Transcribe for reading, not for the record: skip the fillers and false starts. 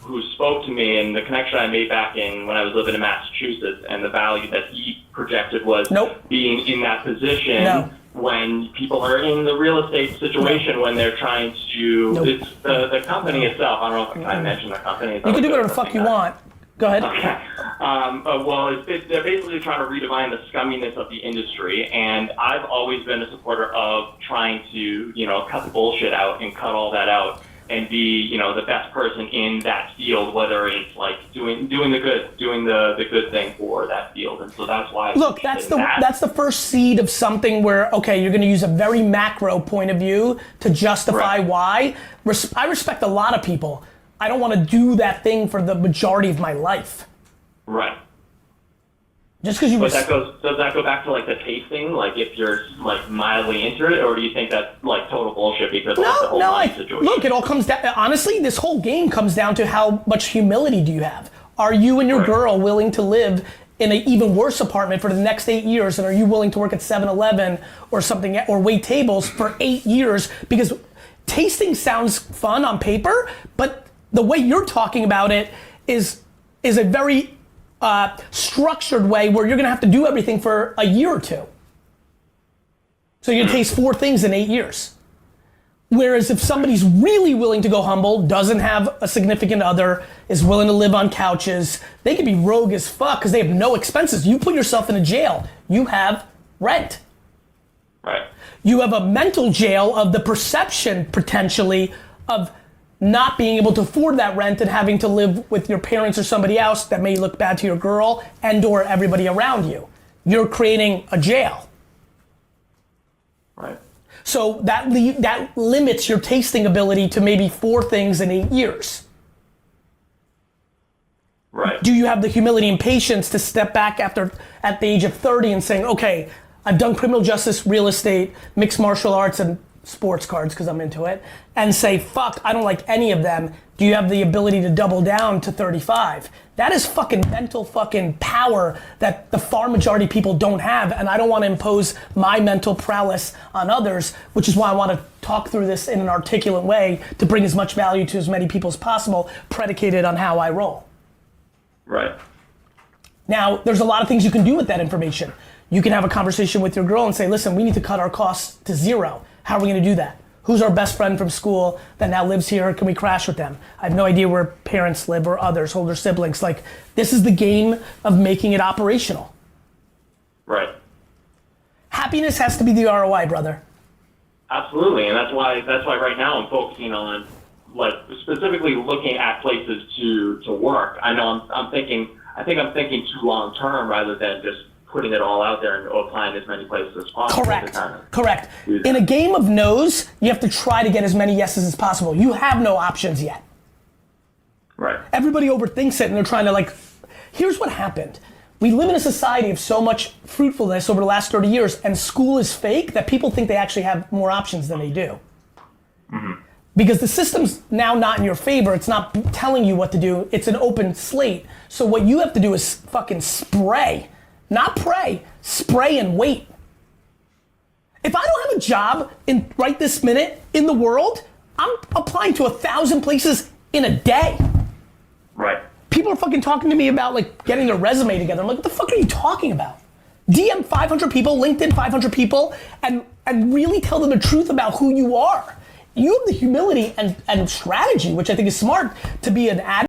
who spoke to me, and the connection I made back in when I was living in Massachusetts, and the value that he projected was being in that position when people are in the real estate situation, when they're trying to, it's the company itself. I don't know if I mentioned the company. You can do whatever the fuck you want. Go ahead. Okay. Well, they're basically trying to redefine the scumminess of the industry, and I've always been a supporter of trying to, cut the bullshit out and cut all that out and be, the best person in that field, whether it's like doing the good thing for that field. And so that's why. Look, that's the first seed of something where, okay, you're going to use a very macro point of view to justify why. I respect a lot of people. I don't want to do that thing for the majority of my life. Right. Just because you. But does that go back to like the tasting? Like if you're like mildly into it, or do you think that's like total bullshit because of the whole situation? Look, it all comes down. Honestly, this whole game comes down to how much humility do you have. Are you and your girl willing to live in an even worse apartment for the next 8 years, and are you willing to work at 7-Eleven or something, or wait tables for 8 years? Because tasting sounds fun on paper, but the way you're talking about it is a very structured way where you're gonna have to do everything for a year or two. So you're gonna taste 4 things in 8 years. Whereas if somebody's really willing to go humble, doesn't have a significant other, is willing to live on couches, they could be rogue as fuck because they have no expenses. You put yourself in a jail, you have rent. Right. You have a mental jail of the perception potentially of not being able to afford that rent and having to live with your parents or somebody else that may look bad to your girl and or everybody around you. You're creating a jail. Right. So that limits your tasting ability to maybe 4 things in 8 years. Right. Do you have the humility and patience to step back at the age of 30 and saying, okay, I've done criminal justice, real estate, mixed martial arts, and sports cards because I'm into it, and say, fuck, I don't like any of them. Do you have the ability to double down to 35? That is fucking mental fucking power that the far majority of people don't have, and I don't want to impose my mental prowess on others, which is why I want to talk through this in an articulate way to bring as much value to as many people as possible, predicated on how I roll. Right. Now, there's a lot of things you can do with that information. You can have a conversation with your girl and say, listen, we need to cut our costs to 0. How are we gonna do that? Who's our best friend from school that now lives here? Can we crash with them? I have no idea where parents live or others, older siblings. Like, this is the game of making it operational. Right. Happiness has to be the ROI, brother. Absolutely, and that's why right now I'm focusing on, like, specifically looking at places to work. I know I think I'm thinking too long term rather than just putting it all out there and applying as many places as possible. Correct. In a game of no's, you have to try to get as many yeses as possible. You have no options yet. Right. Everybody overthinks it and they're trying to here's what happened. We live in a society of so much fruitfulness over the last 30 years, and school is fake that people think they actually have more options than they do. Mm-hmm. Because the system's now not in your favor, it's not telling you what to do, it's an open slate. So what you have to do is fucking spray. Not pray, spray and wait. If I don't have a job right this minute in the world, I'm applying to 1,000 places in a day. Right. People are fucking talking to me about getting their resume together. I'm like, what the fuck are you talking about? DM 500 people, LinkedIn 500 people, and really tell them the truth about who you are. You have the humility and strategy, which I think is smart, to be an advocate